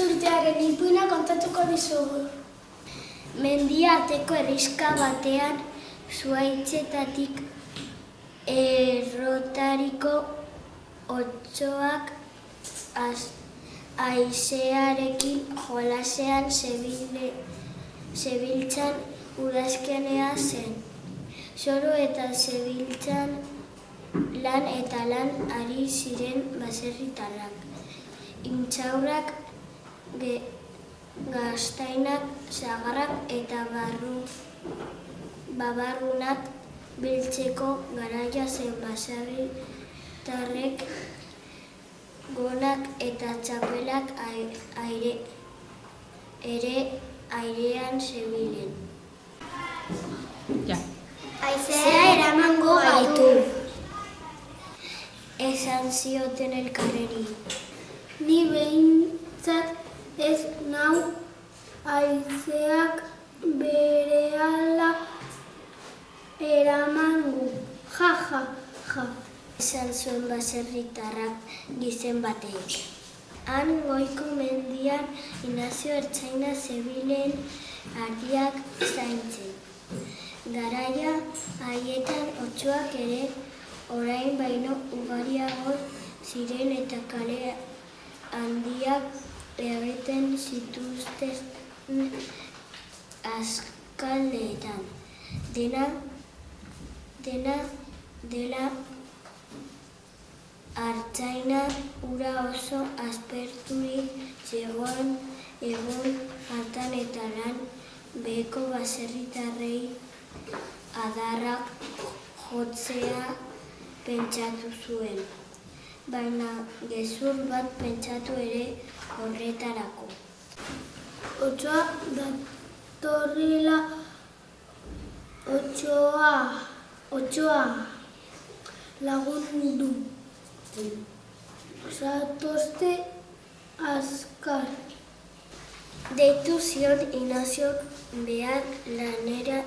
urtearen ipuina kontatuko dizugu. Mendia ateko herrixka batean zuhaitzetatik errotariko otsoak haizearekin jolasean zebiltzan udazkenea zen. Zoru eta zebiltzan lan ari ziren baserritarrak. Intxaurrak, gaztainak, sagarrak eta babarrunak biltzeko garaia zen. Baserritarrek gonak eta txapelak ere airean zebilen. Haizea eramango gaitu. Esan zioten elkarreri. Ni behintzat ez nau haizeak berehala eramango. Ja. Esan zuen baserritarrak gizen batek. Han goiko mendian Inazio ertzaina zebilen ardiak zaintzen. Garaia haietan otsoak ere orain baino ugariago ziren eta kale handiak egiten zituzten azkaldeetan. Dena dela artzaina ura oso asperturik zegoen egun hartan eta lan beheko baserritarrei adarrak jotzea pentsatu zuen. Baina gezur bat pentsatu ere horretarako. Otsoa datorrela, otsoa lagundu. Zatozte azkar. Deitu zion Inaziok behar lanera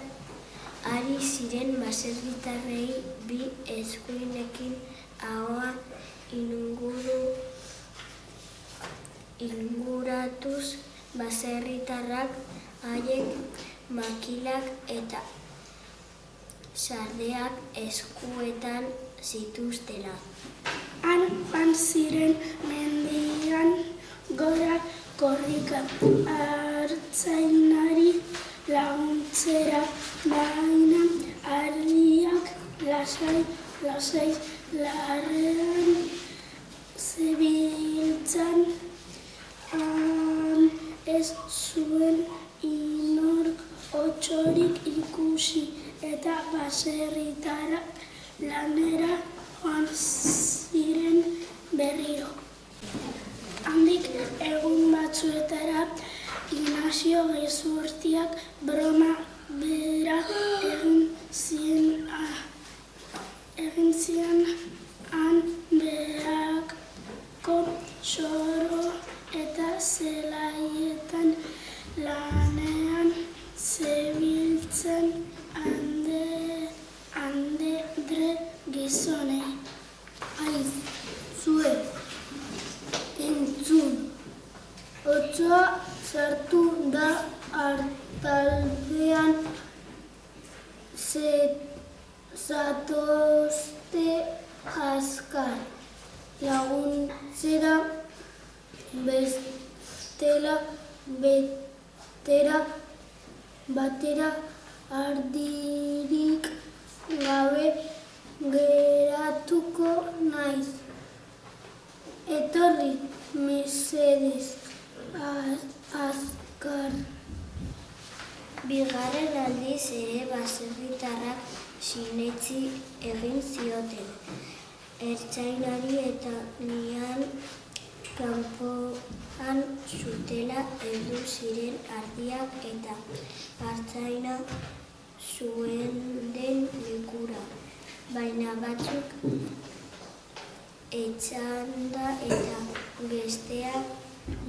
ari ziren baserritarrei bi eskuinekin ahoa inguratuz baserritarrak haiek makilak eta sardeak eskuetan zituztela. Han joan ziren mendian gora korrika artzainari laguntzera, baina ardiak lasai larrean zebiltzan. Han ez zuen inork otsorik ikusi eta baserritarrak lanera joan ziren berriro. Handik egun batzuetara Inazio gezurtiak broma bera egin zien han beako soro eta zelaietan lanean zebiltzen handedre gizonei. Aizue, entzun, otsoa sartu da artaldean, zatozte azkar laguntzera, bestela batera ardirik gabe geratuko naiz. Etorri, mesedez, azkar. Bigarren aldiz ere baserritarrak sinetsi egin zioten. Ertzainari eta nian kanpoan zutela heldu ziren ardiak eta artzaina zuen den lekura. Baina batzuk etxanda eta besteak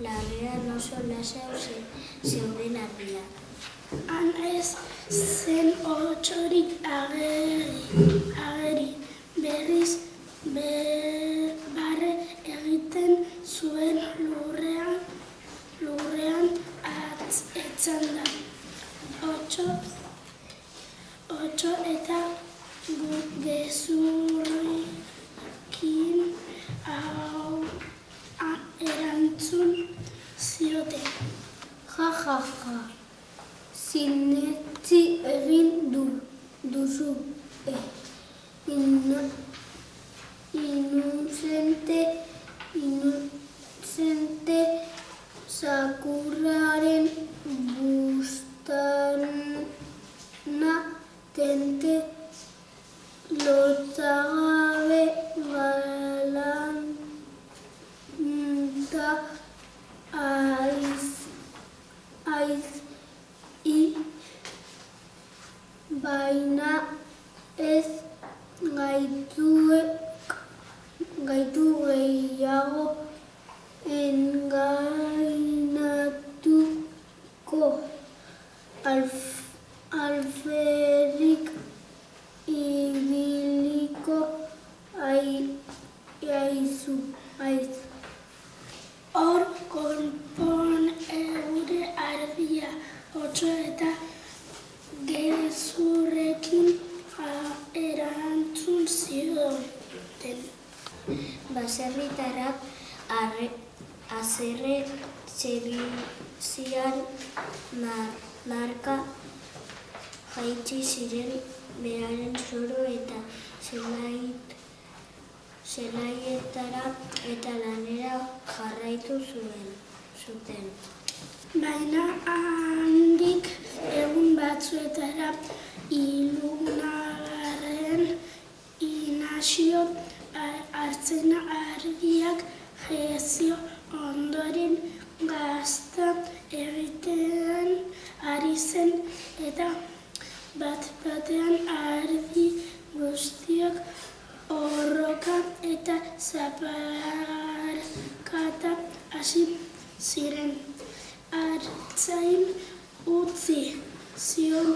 labean oso lasai zeuden ardiak. Han ez zen otsorik ageri, berriz barre egiten zuen gezurrekin erantzun zioten. Ja, ja, ja. Sinetsi egin duzu. Inuzente sakurraren buztana tente lotzagabe galanta baina ez gaitu gehiago engainatuko. Alferrik ibiliko aizu. Hor konpon eure ardia, otso eta gezurrekin erantzun zioten. Baserritarrak haserre zebizian marka jaitsi ziren beraren zoro eta zelaietara eta lanera jarraitu zuten. Baina handik egun batzuetara ilunagarren inazio hartzena argiak jezio ondoren gazta egiten ari zen eta bat-batean ardi guztiak orroka eta zaparkata hasi ziren. Artzain utzi zion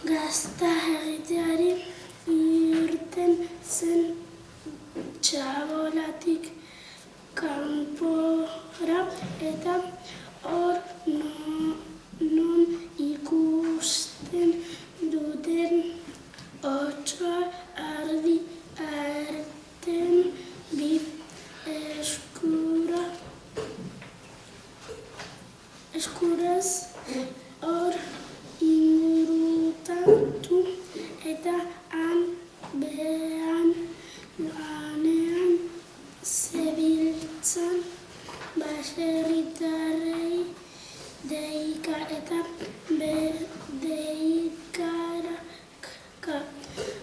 gazta egiteari irten zen txabolatik kanpora eta hor non ikusten duten otsoa ardi arten bi eskuraz hor ingurutatu eta han behan lanean zebiltzan baserritarrei deika eta deikaraka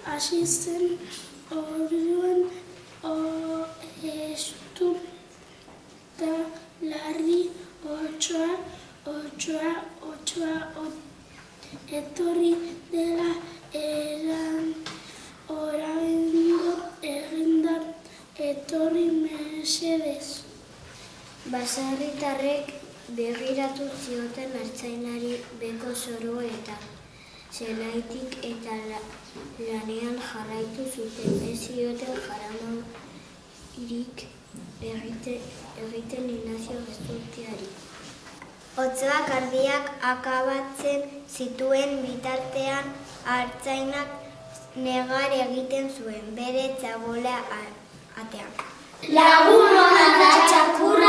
hasi zen orduan estu da larri otsoa etorri dela oraingo eginda etorri mesedez. Baserritarrek begiratu zioten artzainari beko zoro eta zelaitik eta lanean jarraitu zuten. Ez zioten jaramairik egiten Ignacio gezurtiari. Otsoak ardiak akabatzen zituen bitartean artzainak negar egiten zuen bere txabola atean. Lagun ona da txakurra